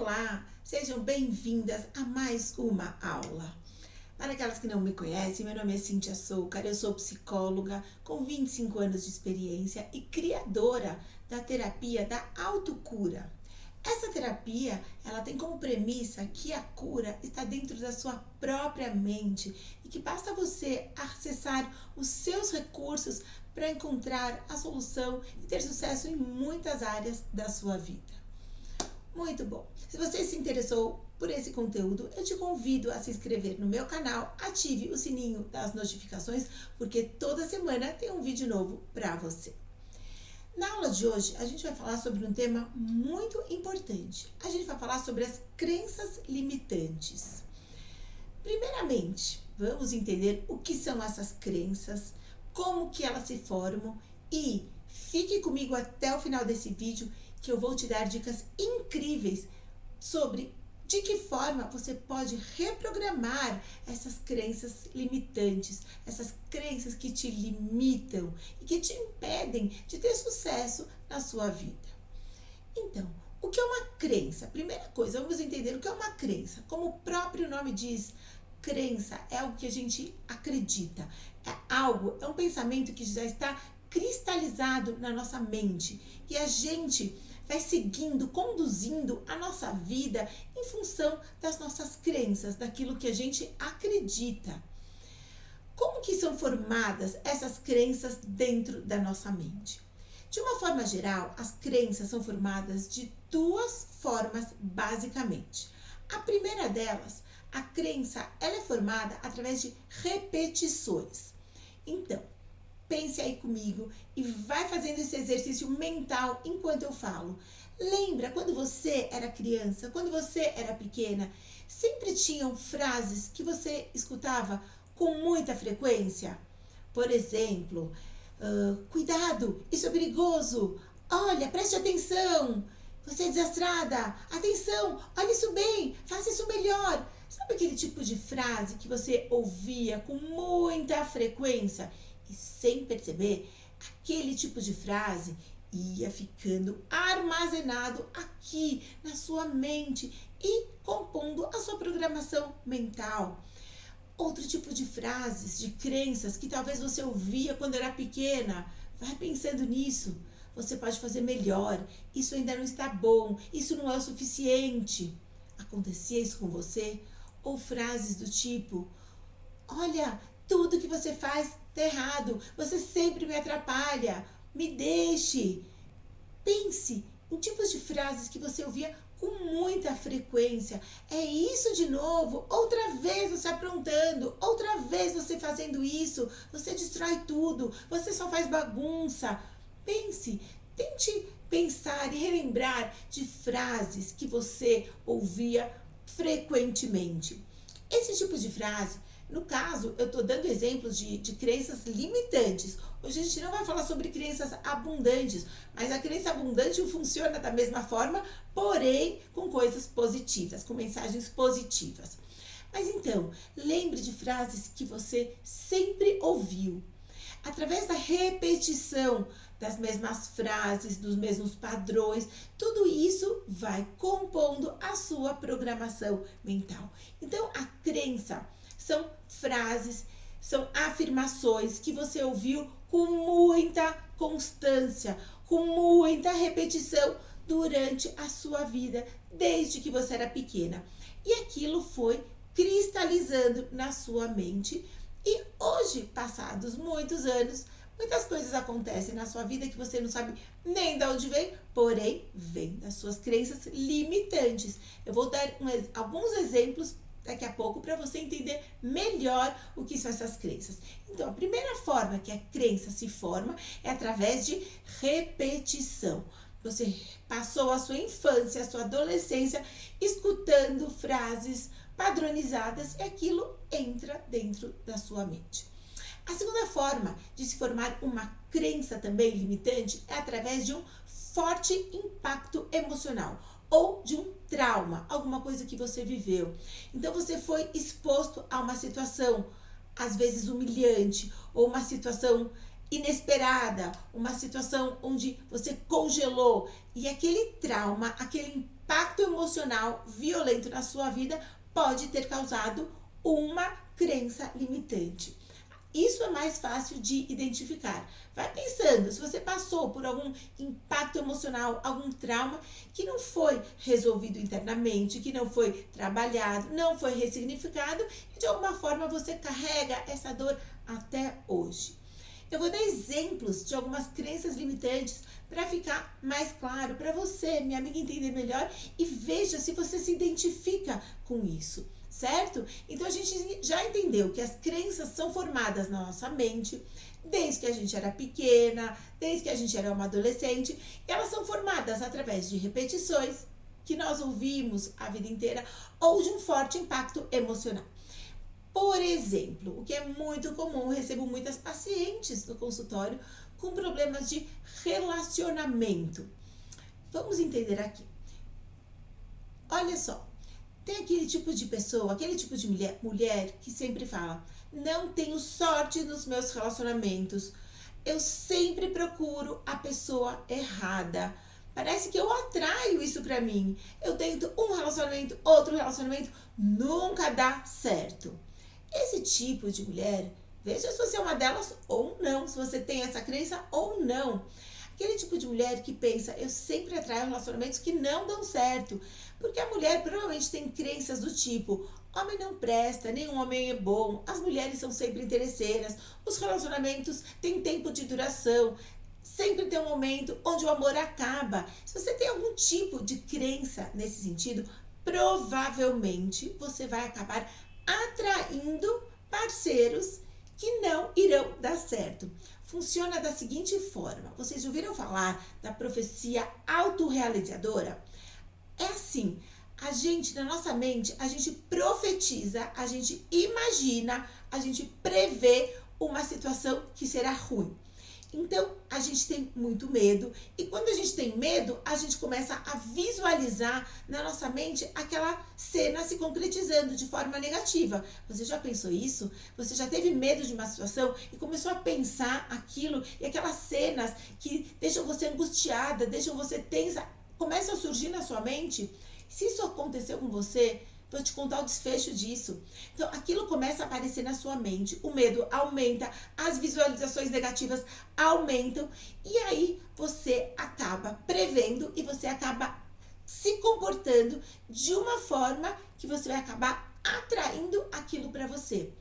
Olá, sejam bem-vindas a mais uma aula. Para aquelas que não me conhecem, meu nome é Cíntia Soucar, eu sou psicóloga com 25 anos de experiência e criadora da terapia da autocura. Essa terapia, ela tem como premissa que a cura está dentro da sua própria mente e que basta você acessar os seus recursos para encontrar a solução e ter sucesso em muitas áreas da sua vida. Muito bom! Se você se interessou por esse conteúdo, eu te convido a se inscrever no meu canal, ative o sininho das notificações, porque toda semana tem um vídeo novo para você. Na aula de hoje, a gente vai falar sobre um tema muito importante. A gente vai falar sobre as crenças limitantes. Primeiramente, vamos entender o que são essas crenças, como que elas se formam e fique comigo até o final desse vídeo que eu vou te dar dicas incríveis sobre de que forma você pode reprogramar essas crenças limitantes, essas crenças que te limitam e que te impedem de ter sucesso na sua vida. Então, o que é uma crença? Primeira coisa, vamos entender o que é uma crença. Como o próprio nome diz, crença é algo que a gente acredita, é um pensamento que já está cristalizado na nossa mente e a gente vai seguindo, conduzindo a nossa vida em função das nossas crenças, daquilo que a gente acredita. Como que são formadas essas crenças dentro da nossa mente? De uma forma geral, as crenças são formadas de duas formas, basicamente. A primeira delas, a crença, ela é formada através de repetições. Então, pense aí comigo e vai fazendo esse exercício mental enquanto eu falo. Lembra quando você era criança, quando você era pequena, sempre tinham frases que você escutava com muita frequência? Por exemplo, cuidado, isso é perigoso. Olha, preste atenção. Você é desastrada. Atenção, olha isso bem, faça isso melhor. Sabe aquele tipo de frase que você ouvia com muita frequência? E sem perceber, aquele tipo de frase ia ficando armazenado aqui na sua mente e compondo a sua programação mental. Outro tipo de frases, de crenças que talvez você ouvia quando era pequena, vai pensando nisso. Você pode fazer melhor, isso ainda não está bom, isso não é o suficiente. Acontecia isso com você? Ou frases do tipo, olha, tudo que você faz está errado, você sempre me atrapalha, me deixe. Pense em tipos de frases que você ouvia com muita frequência. É isso de novo? Outra vez você aprontando, outra vez você fazendo isso, você destrói tudo, você só faz bagunça. Pense, tente pensar e relembrar de frases que você ouvia frequentemente. Esse tipo de frase, no caso, eu estou dando exemplos de crenças limitantes. Hoje a gente não vai falar sobre crenças abundantes, mas a crença abundante funciona da mesma forma, porém com coisas positivas, com mensagens positivas. Mas então, lembre de frases que você sempre ouviu. Através da repetição das mesmas frases, dos mesmos padrões, tudo isso vai compondo a sua programação mental. Então, a crença são frases, são afirmações que você ouviu com muita constância, com muita repetição durante a sua vida, desde que você era pequena. E aquilo foi cristalizando na sua mente. E hoje, passados muitos anos, muitas coisas acontecem na sua vida que você não sabe nem de onde vem, porém, vem das suas crenças limitantes. Eu vou dar alguns exemplos daqui a pouco para você entender melhor o que são essas crenças. Então, a primeira forma que a crença se forma é através de repetição. Você passou a sua infância, a sua adolescência escutando frases padronizadas e aquilo entra dentro da sua mente. A segunda forma de se formar uma crença também limitante é através de um forte impacto emocional ou de um trauma, alguma coisa que você viveu. Então você foi exposto a uma situação, às vezes humilhante, ou uma situação inesperada, uma situação onde você congelou e aquele trauma, aquele impacto emocional violento na sua vida pode ter causado uma crença limitante. Isso é mais fácil de identificar. Vai pensando, se você passou por algum impacto emocional, algum trauma que não foi resolvido internamente, que não foi trabalhado, não foi ressignificado e de alguma forma você carrega essa dor até hoje. Eu vou dar exemplos de algumas crenças limitantes para ficar mais claro para você, minha amiga, entender melhor e veja se você se identifica com isso. Certo? Então a gente já entendeu que as crenças são formadas na nossa mente desde que a gente era pequena, desde que a gente era uma adolescente, e elas são formadas através de repetições que nós ouvimos a vida inteira ou de um forte impacto emocional. Por exemplo, o que é muito comum, recebo muitas pacientes no consultório com problemas de relacionamento. Vamos entender aqui. Olha só. Tem aquele tipo de pessoa, aquele tipo de mulher que sempre fala: não tenho sorte nos meus relacionamentos, eu sempre procuro a pessoa errada. Parece que eu atraio isso pra mim. Eu tento um relacionamento, outro relacionamento, nunca dá certo. Esse tipo de mulher, veja se você é uma delas ou não, se você tem essa crença ou não. Aquele tipo de mulher que pensa, eu sempre atraio relacionamentos que não dão certo. Porque a mulher provavelmente tem crenças do tipo, homem não presta, nenhum homem é bom, as mulheres são sempre interesseiras, os relacionamentos têm tempo de duração, sempre tem um momento onde o amor acaba. Se você tem algum tipo de crença nesse sentido, provavelmente você vai acabar atraindo parceiros que não irão dar certo. Funciona da seguinte forma: vocês ouviram falar da profecia autorrealizadora? É assim, a gente, na nossa mente, a gente profetiza, a gente imagina, a gente prevê uma situação que será ruim. Então, a gente tem muito medo e quando a gente tem medo, a gente começa a visualizar na nossa mente aquela cena se concretizando de forma negativa. Você já pensou isso? Você já teve medo de uma situação e começou a pensar aquilo e aquelas cenas que deixam você angustiada, deixam você tensa, começam a surgir na sua mente? Se isso aconteceu com você, vou te contar o desfecho disso. Então, aquilo começa a aparecer na sua mente, o medo aumenta, as visualizações negativas aumentam, e aí você acaba prevendo e você acaba se comportando de uma forma que você vai acabar atraindo aquilo para você.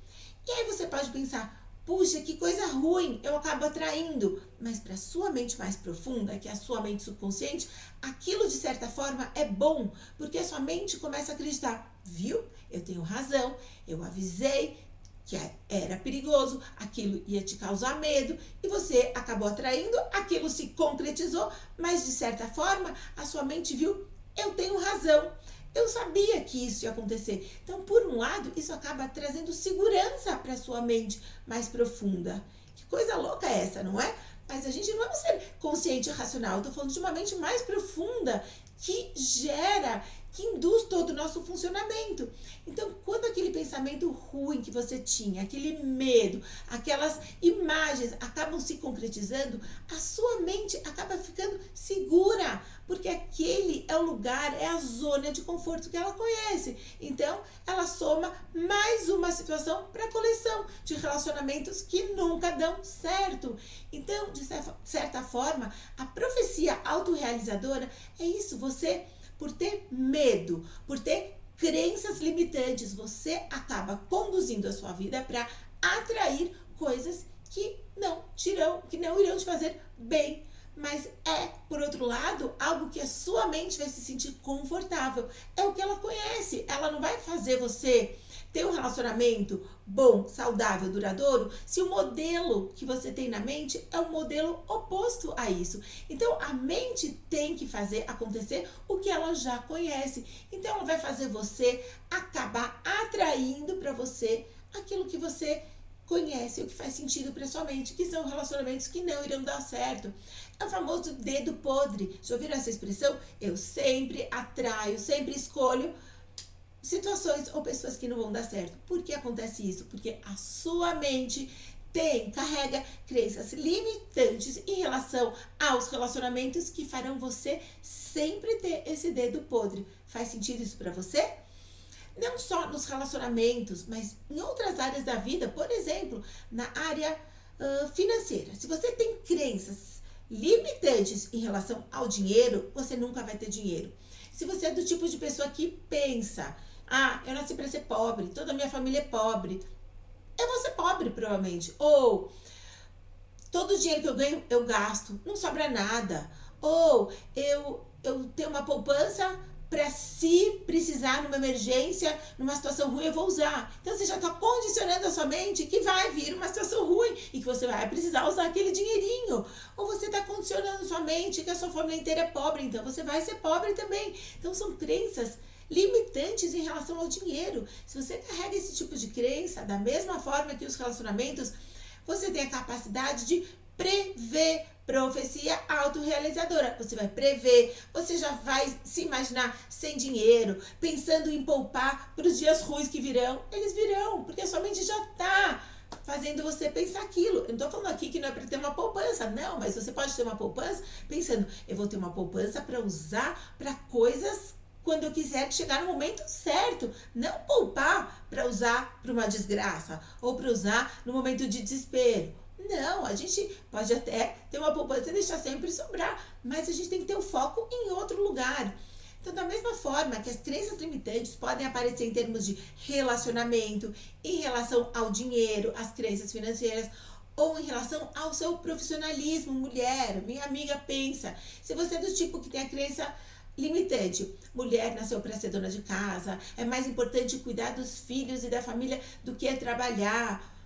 E aí você pode pensar, puxa, que coisa ruim, eu acabo atraindo. Mas para sua mente mais profunda, que é a sua mente subconsciente, aquilo de certa forma é bom, porque a sua mente começa a acreditar, viu? Eu tenho razão, eu avisei que era perigoso, aquilo ia te causar medo e você acabou atraindo, aquilo se concretizou, mas de certa forma a sua mente viu, eu tenho razão. Eu sabia que isso ia acontecer. Então, por um lado, isso acaba trazendo segurança para a sua mente mais profunda. Que coisa louca é essa, não é? Mas a gente não é um ser consciente e racional. Eu estou falando de uma mente mais profunda que gera, que induz todo o nosso funcionamento. Então, quando aquele pensamento ruim que você tinha, aquele medo, aquelas imagens acabam se concretizando, a sua mente acaba ficando segura, porque aquele é o lugar, é a zona de conforto que ela conhece. Então, ela soma mais uma situação para a coleção de relacionamentos que nunca dão certo. Então, de certa forma, a profecia autorrealizadora é isso, você, por ter medo, por ter crenças limitantes, você acaba conduzindo a sua vida para atrair coisas que não irão te fazer bem. Mas é, por outro lado, algo que a sua mente vai se sentir confortável. É o que ela conhece. Ela não vai fazer você ter um relacionamento bom, saudável, duradouro, se o modelo que você tem na mente é um modelo oposto a isso. Então, a mente tem que fazer acontecer o que ela já conhece. Então, ela vai fazer você acabar atraindo para você aquilo que você conhece, o que faz sentido para sua mente, que são relacionamentos que não irão dar certo. É o famoso dedo podre. Já ouviram essa expressão? Eu sempre atraio, sempre escolho situações ou pessoas que não vão dar certo. Por que acontece isso? Porque a sua mente carrega crenças limitantes em relação aos relacionamentos que farão você sempre ter esse dedo podre. Faz sentido isso para você? Não só nos relacionamentos, mas em outras áreas da vida, por exemplo, na área financeira. Se você tem crenças limitantes em relação ao dinheiro, você nunca vai ter dinheiro. Se você é do tipo de pessoa que pensa, eu nasci para ser pobre, toda a minha família é pobre, eu vou ser pobre provavelmente. Ou todo o dinheiro que eu ganho eu gasto, não sobra nada. Ou eu tenho uma poupança para se precisar numa emergência, numa situação ruim, eu vou usar. Então você já está condicionando a sua mente que vai vir uma situação ruim e que você vai precisar usar aquele dinheirinho. Ou você está condicionando a sua mente que a sua família inteira é pobre, então você vai ser pobre também. Então são crenças limitantes em relação ao dinheiro. Se você carrega esse tipo de crença, da mesma forma que os relacionamentos, você tem a capacidade de prever, profecia autorrealizadora. Você vai prever, você já vai se imaginar sem dinheiro, pensando em poupar para os dias ruins que virão. Eles virão, porque a sua mente já está fazendo você pensar aquilo. Eu não estou falando aqui que não é para ter uma poupança, não, mas você pode ter uma poupança pensando, eu vou ter uma poupança para usar para coisas quando eu quiser chegar no momento certo. Não poupar para usar para uma desgraça ou para usar no momento de desespero. Não, a gente pode até ter uma poupança e deixar sempre sobrar, mas a gente tem que ter o foco em outro lugar. Então, da mesma forma que as crenças limitantes podem aparecer em termos de relacionamento, em relação ao dinheiro, às crenças financeiras, ou em relação ao seu profissionalismo, mulher, minha amiga, pensa. Se você é do tipo que tem a crença limitante, mulher nasceu para ser dona de casa, é mais importante cuidar dos filhos e da família do que trabalhar,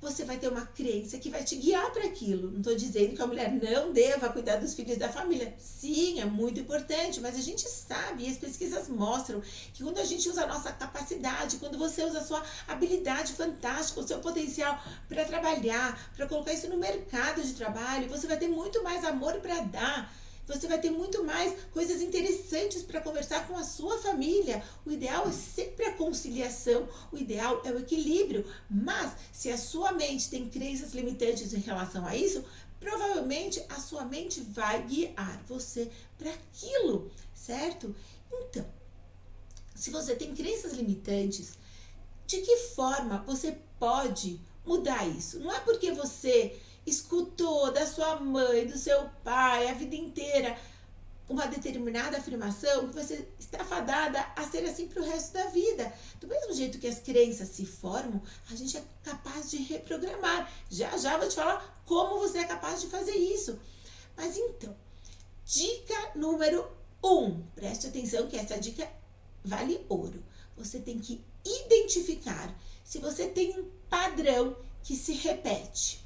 você vai ter uma crença que vai te guiar para aquilo. Não estou dizendo que a mulher não deva cuidar dos filhos e da família. Sim, é muito importante, mas a gente sabe, e as pesquisas mostram, que quando a gente usa a nossa capacidade, quando você usa a sua habilidade fantástica, o seu potencial para trabalhar, para colocar isso no mercado de trabalho, você vai ter muito mais amor para dar. Você vai ter muito mais coisas interessantes para conversar com a sua família. O ideal é sempre a conciliação, o ideal é o equilíbrio. Mas se a sua mente tem crenças limitantes em relação a isso, provavelmente a sua mente vai guiar você para aquilo, certo? Então, se você tem crenças limitantes, de que forma você pode mudar isso? Não é porque você escutou da sua mãe, do seu pai, a vida inteira, uma determinada afirmação que você está fadada a ser assim para o resto da vida. Do mesmo jeito que as crenças se formam, a gente é capaz de reprogramar. Já já vou te falar como você é capaz de fazer isso. Mas então, dica número 1. Preste atenção que essa dica vale ouro. Você tem que identificar se você tem um padrão que se repete.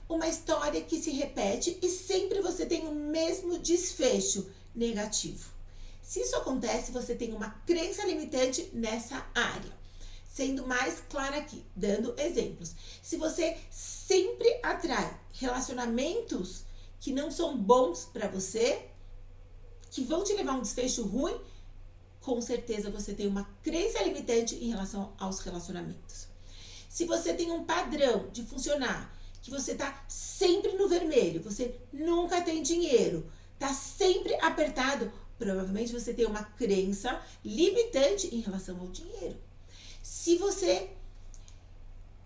Uma história que se repete e sempre você tem o mesmo desfecho negativo. Se isso acontece, você tem uma crença limitante nessa área. Sendo mais clara aqui, dando exemplos. Se você sempre atrai relacionamentos que não são bons para você, que vão te levar a um desfecho ruim, com certeza você tem uma crença limitante em relação aos relacionamentos. Se você tem um padrão de funcionar que você tá sempre no vermelho, você nunca tem dinheiro, tá sempre apertado, provavelmente você tem uma crença limitante em relação ao dinheiro. Se você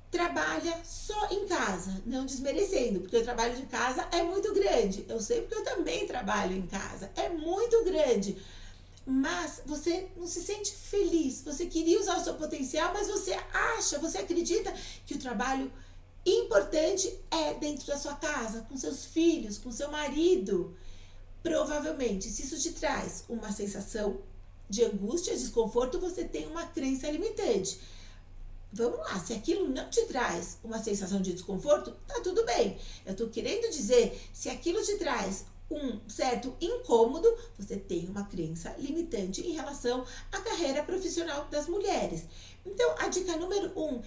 trabalha só em casa, não desmerecendo, porque o trabalho de casa é muito grande, eu sei porque eu também trabalho em casa, é muito grande, mas você não se sente feliz, você queria usar o seu potencial, mas você acredita que o trabalho importante é dentro da sua casa, com seus filhos, com seu marido. Provavelmente, se isso te traz uma sensação de angústia, desconforto, você tem uma crença limitante. Vamos lá, se aquilo não te traz uma sensação de desconforto, tá tudo bem. Eu tô querendo dizer, se aquilo te traz um certo incômodo, você tem uma crença limitante em relação à carreira profissional das mulheres. Então, a dica número 1,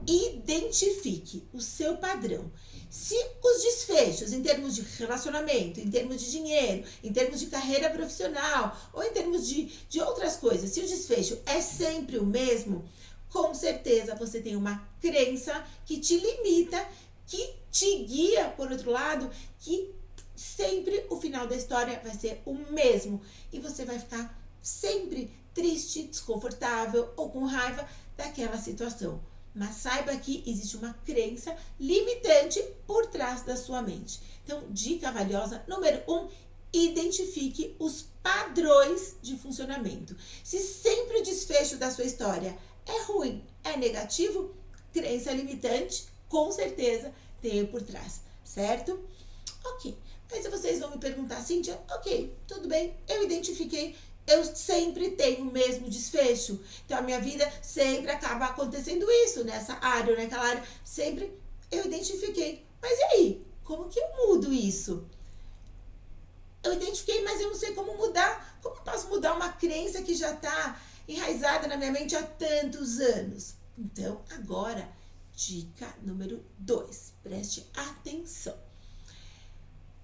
identifique o seu padrão. Se os desfechos em termos de relacionamento, em termos de dinheiro, em termos de carreira profissional ou em termos de outras coisas, se o desfecho é sempre o mesmo, com certeza você tem uma crença que te limita que te guia, por outro lado, que sempre o final da história vai ser o mesmo e você vai ficar sempre triste, desconfortável ou com raiva daquela situação. Mas saiba que existe uma crença limitante por trás da sua mente. Então, dica valiosa número 1, identifique os padrões de funcionamento. Se sempre o desfecho da sua história é ruim, é negativo, crença limitante, com certeza tem por trás, certo? Ok, mas vocês vão me perguntar, Cíntia, ok, tudo bem, eu identifiquei, eu sempre tenho o mesmo desfecho, então a minha vida sempre acaba acontecendo isso, nessa área ou naquela área, sempre eu identifiquei. Mas e aí, como que eu mudo isso? Eu identifiquei, mas eu não sei como mudar. Como eu posso mudar uma crença que já está enraizada na minha mente há tantos anos? Então, agora, dica número 2, preste atenção.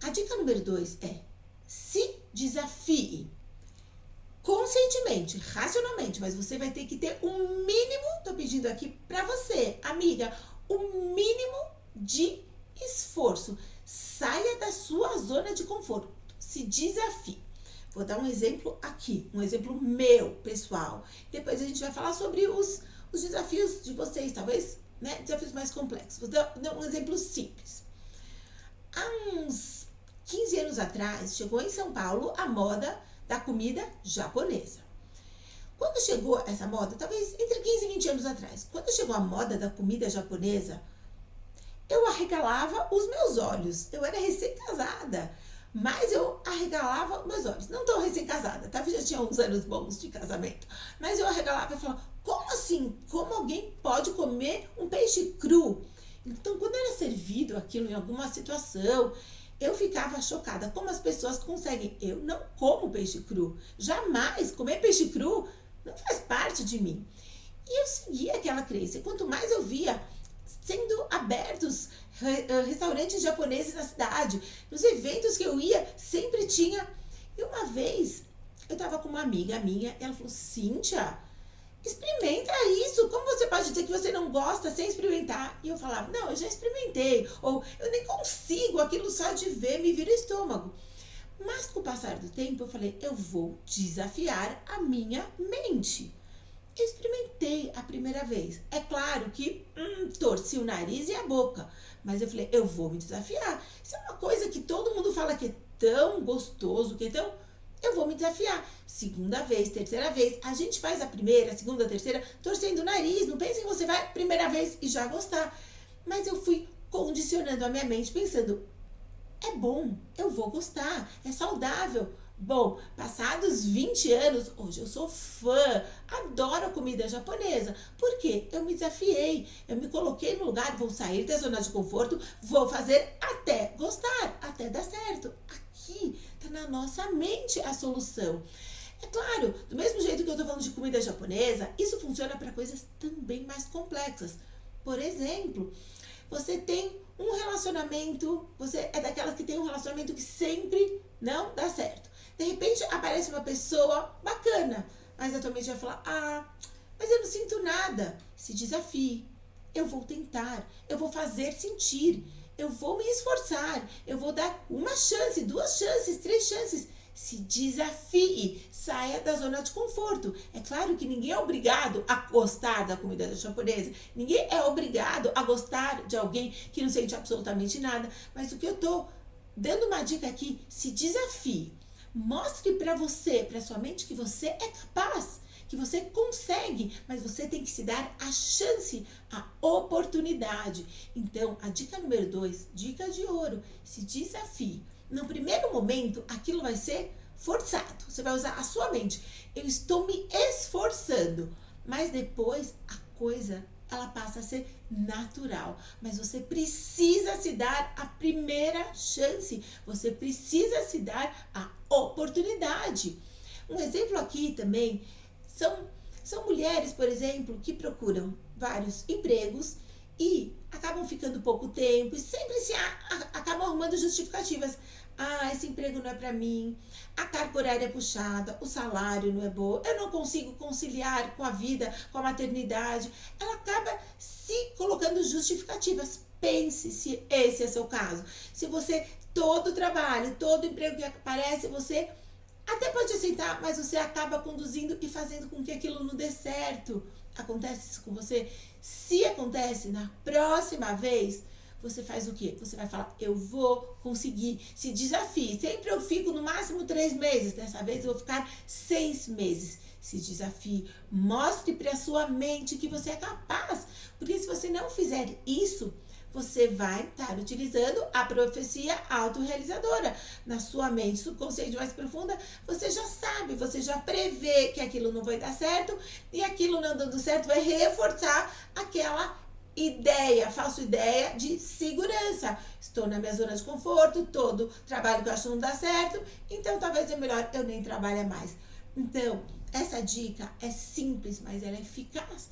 A dica número 2 é: se desafie conscientemente, racionalmente, mas você vai ter que ter um mínimo, tô pedindo aqui para você, amiga, um mínimo de esforço. Saia da sua zona de conforto, se desafie. Vou dar um exemplo aqui, um exemplo meu, pessoal. Depois a gente vai falar sobre os desafios de vocês, talvez, né? Desafios mais complexos. Vou dar um exemplo simples. Há uns 15 anos atrás, chegou em São Paulo a moda da comida japonesa. Quando chegou essa moda, talvez entre 15 e 20 anos atrás, quando chegou a moda da comida japonesa, eu arregalava os meus olhos. Eu era recém-casada, mas eu arregalava meus olhos. Não tão recém-casada, tá? Eu já tinha uns anos bons de casamento. Mas eu arregalava e falava, como assim? Como alguém pode comer um peixe cru? Então, quando era servido aquilo em alguma situação, eu ficava chocada como as pessoas conseguem. Eu não como peixe cru. Jamais comer peixe cru não faz parte de mim. E eu seguia aquela crença. E quanto mais eu via sendo abertos restaurantes japoneses na cidade, nos eventos que eu ia, sempre tinha. E uma vez, eu estava com uma amiga minha, e ela falou, Cíntia, experimenta isso. Como você pode dizer que você não gosta sem experimentar? E eu falava, não, eu já experimentei. Ou eu nem consigo, aquilo só de ver me vira o estômago. Mas com o passar do tempo, eu falei, eu vou desafiar a minha mente. Eu experimentei a primeira vez. É claro que torci o nariz e a boca. Mas eu falei, eu vou me desafiar. Isso é uma coisa que todo mundo fala que é tão gostoso, que é tão... Eu vou me desafiar. Segunda vez, terceira vez. A gente faz a primeira, segunda, terceira, torcendo o nariz. Não pense que você vai primeira vez e já gostar. Mas eu fui condicionando a minha mente, pensando, é bom, eu vou gostar, é saudável. Bom, passados 20 anos, hoje eu sou fã, adoro a comida japonesa. Por quê? Eu me desafiei, eu me coloquei no lugar, vou sair da zona de conforto, vou fazer até gostar, até dar certo. Aqui está na nossa mente a solução. É claro, do mesmo jeito que eu estou falando de comida japonesa, isso funciona para coisas também mais complexas. Por exemplo, você tem um relacionamento, você é daquelas que tem um relacionamento que sempre não dá certo. De repente aparece uma pessoa bacana, mas a tua mente vai falar, mas eu não sinto nada. Se desafie, eu vou tentar, eu vou fazer sentir, eu vou me esforçar, eu vou dar uma chance, 2 chances, 3 chances. Se desafie, saia da zona de conforto. É claro que ninguém é obrigado a gostar da comida japonesa, ninguém é obrigado a gostar de alguém que não sente absolutamente nada, mas o que eu tô dando uma dica aqui, se desafie. Mostre para você, para sua mente, que você é capaz, que você consegue, mas você tem que se dar a chance, a oportunidade. Então, a dica número 2, dica de ouro, se desafie. No primeiro momento, aquilo vai ser forçado. Você vai usar a sua mente. Eu estou me esforçando. Mas depois, a coisa, ela passa a ser natural. Mas você precisa se dar a primeira chance. Você precisa se dar a oportunidade. Um exemplo aqui também são mulheres, por exemplo, que procuram vários empregos e acabam ficando pouco tempo e sempre acabam arrumando justificativas. Ah, esse emprego não é para mim, a carga horária é puxada, o salário não é bom, eu não consigo conciliar com a vida, com a maternidade. Ela acaba se colocando justificativas. Pense se esse é seu caso. Se você, todo trabalho, todo emprego que aparece, você até pode aceitar, mas você acaba conduzindo e fazendo com que aquilo não dê certo. Acontece isso com você? Se acontece, na próxima vez, você faz o quê? Você vai falar, eu vou conseguir. Se desafie. Sempre eu fico no máximo 3 meses. Dessa vez eu vou ficar 6 meses. Se desafie. Mostre para a sua mente que você é capaz. Porque se você não fizer isso, você vai estar utilizando a profecia autorrealizadora. Na sua mente subconsciente mais profunda, você já sabe, você já prevê que aquilo não vai dar certo, e aquilo não dando certo vai reforçar aquela ideia, falsa ideia de segurança. Estou na minha zona de conforto, todo trabalho que eu acho não dá certo, então talvez é melhor eu nem trabalhar mais. Então, essa dica é simples, mas ela é eficaz.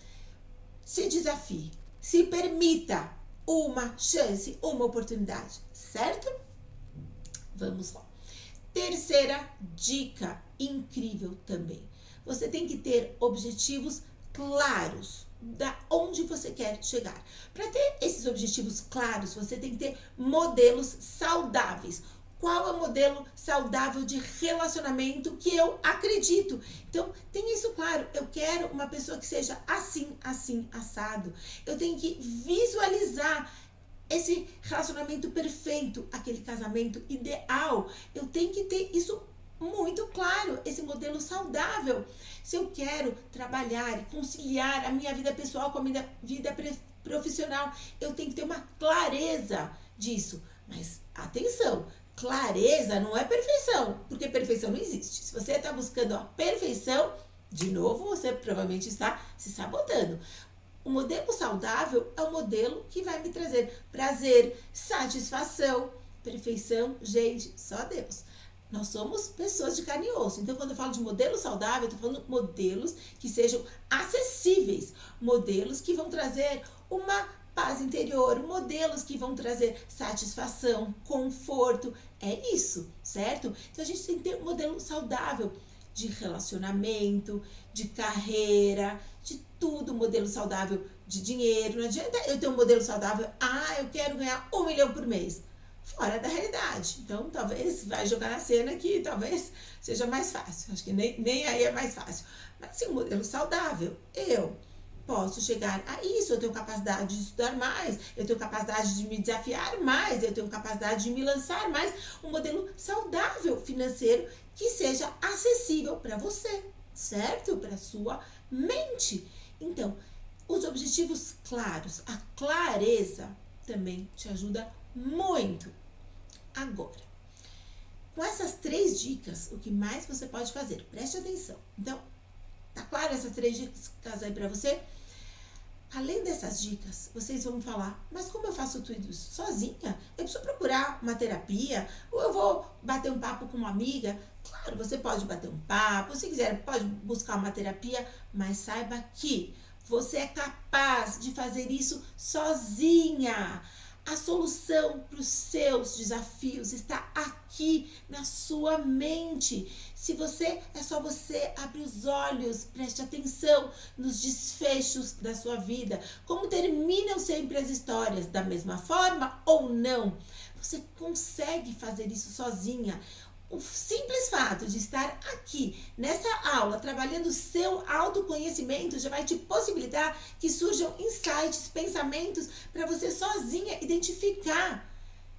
Se desafie, se permita uma chance, uma oportunidade, certo? Vamos lá. Terceira dica incrível também. Você tem que ter objetivos claros da onde você quer chegar. Para ter esses objetivos claros, você tem que ter modelos saudáveis. Qual é o modelo saudável de relacionamento que eu acredito? Então, tenha isso claro. Eu quero uma pessoa que seja assim, assim, assado. Eu tenho que visualizar esse relacionamento perfeito, aquele casamento ideal. Eu tenho que ter isso muito claro, esse modelo saudável. Se eu quero trabalhar e conciliar a minha vida pessoal com a minha vida profissional, eu tenho que ter uma clareza disso. Mas atenção, clareza não é perfeição, porque perfeição não existe. Se você está buscando a perfeição, de novo, você provavelmente está se sabotando. O modelo saudável é o modelo que vai me trazer prazer, satisfação, perfeição, gente, só Deus. Nós somos pessoas de carne e osso. Então, quando eu falo de modelo saudável, eu estou falando de modelos que sejam acessíveis, modelos que vão trazer uma paz interior, modelos que vão trazer satisfação, conforto. É isso, certo? Então, a gente tem que ter um modelo saudável de relacionamento, de carreira, de tudo, modelo saudável de dinheiro. Não adianta eu ter um modelo saudável, eu quero ganhar 1 milhão por mês. Fora da realidade. Então, talvez vai jogar na cena que talvez seja mais fácil. Acho que nem aí é mais fácil. Mas assim, um modelo saudável, eu posso chegar a isso, eu tenho capacidade de estudar mais, eu tenho capacidade de me desafiar mais, eu tenho capacidade de me lançar mais. Um modelo saudável financeiro que seja acessível para você, certo? Para sua mente. Então, os objetivos claros, a clareza também te ajuda muito. Agora, com essas 3 dicas, o que mais você pode fazer? Preste atenção. Então, tá claro essas 3 dicas aí para você? Além dessas dicas, vocês vão falar, mas como eu faço tudo isso sozinha? Eu preciso procurar uma terapia? Ou eu vou bater um papo com uma amiga? Claro, você pode bater um papo, se quiser pode buscar uma terapia, mas saiba que você é capaz de fazer isso sozinha. A solução para os seus desafios está aqui na sua mente. Se você, é só você abrir os olhos, preste atenção nos desfechos da sua vida. Como terminam sempre as histórias, da mesma forma ou não? Você consegue fazer isso sozinha. O simples fato de estar aqui nessa aula trabalhando o seu autoconhecimento já vai te possibilitar que surjam insights, pensamentos para você sozinha identificar,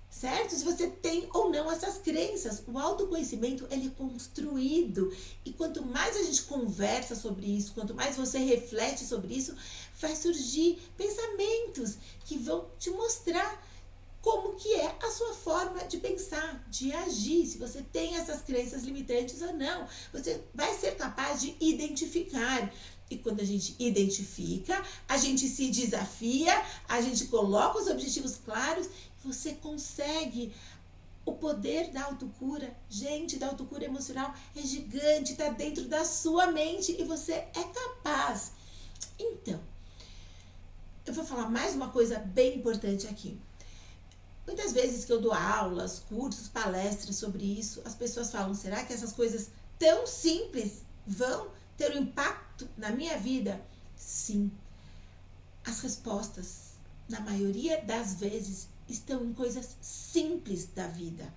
certo? Se você tem ou não essas crenças. O autoconhecimento ele é construído e quanto mais a gente conversa sobre isso, quanto mais você reflete sobre isso, vai surgir pensamentos que vão te mostrar como que é a sua forma de pensar, de agir, se você tem essas crenças limitantes ou não. Você vai ser capaz de identificar. E quando a gente identifica, a gente se desafia, a gente coloca os objetivos claros, você consegue. O poder da autocura, gente, da autocura emocional é gigante, está dentro da sua mente e você é capaz. Então, eu vou falar mais uma coisa bem importante aqui. Muitas vezes que eu dou aulas, cursos, palestras sobre isso, as pessoas falam, será que essas coisas tão simples vão ter um impacto na minha vida? Sim. As respostas, na maioria das vezes, estão em coisas simples da vida.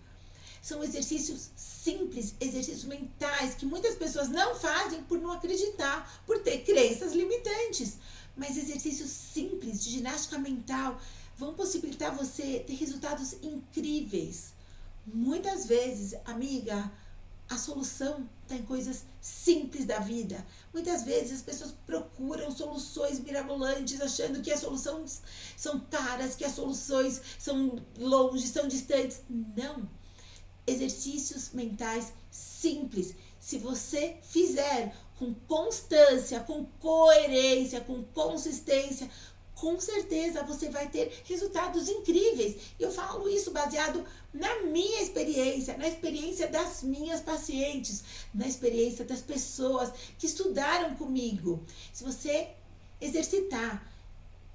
São exercícios simples, exercícios mentais, que muitas pessoas não fazem por não acreditar, por ter crenças limitantes. Mas exercícios simples de ginástica mental vão possibilitar você ter resultados incríveis. Muitas vezes, amiga, a solução está em coisas simples da vida. Muitas vezes as pessoas procuram soluções mirabolantes, achando que as soluções são caras, que as soluções são longe, são distantes. Não. Exercícios mentais simples. Se você fizer com constância, com coerência, com consistência, com certeza você vai ter resultados incríveis. Eu falo isso baseado na minha experiência, na experiência das minhas pacientes, na experiência das pessoas que estudaram comigo. Se você exercitar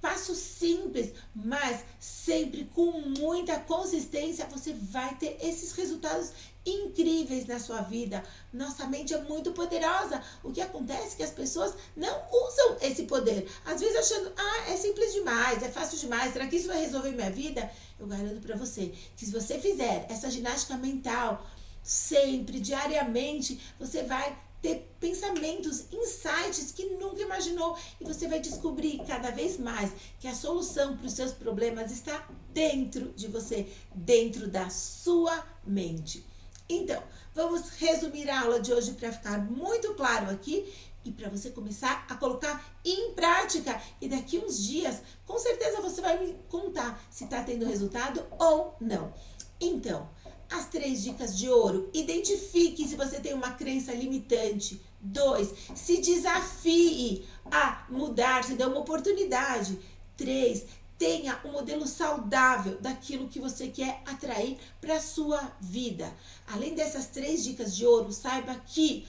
passos simples, mas sempre com muita consistência, você vai ter esses resultados incríveis na sua vida. Nossa mente é muito poderosa. O que acontece é que as pessoas não usam esse poder. Às vezes achando, é simples demais, é fácil demais, será que isso vai resolver minha vida? Eu garanto para você que se você fizer essa ginástica mental sempre, diariamente, você vai ter pensamentos, insights que nunca imaginou, e você vai descobrir cada vez mais que a solução para os seus problemas está dentro de você, dentro da sua mente. Então, vamos resumir a aula de hoje para ficar muito claro aqui e para você começar a colocar em prática. E daqui uns dias, com certeza você vai me contar se está tendo resultado ou não. Então, as 3 dicas de ouro. Identifique se você tem uma crença limitante. 2, se desafie a mudar, se dê uma oportunidade. 3, tenha um modelo saudável daquilo que você quer atrair para a sua vida. Além dessas 3 dicas de ouro, saiba que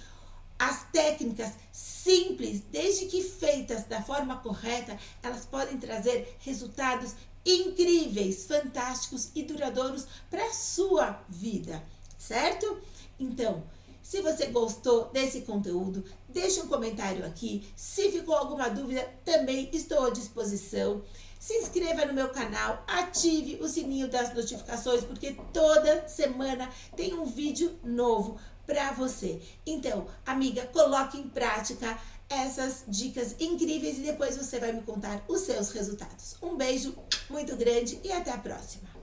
as técnicas simples, desde que feitas da forma correta, elas podem trazer resultados incríveis, fantásticos e duradouros para a sua vida, certo? Então, se você gostou desse conteúdo, deixe um comentário aqui. Se ficou alguma dúvida, também estou à disposição. Se inscreva no meu canal, ative o sininho das notificações, porque toda semana tem um vídeo novo para você. Então, amiga, coloque em prática essas dicas incríveis e depois você vai me contar os seus resultados. Um beijo muito grande e até a próxima!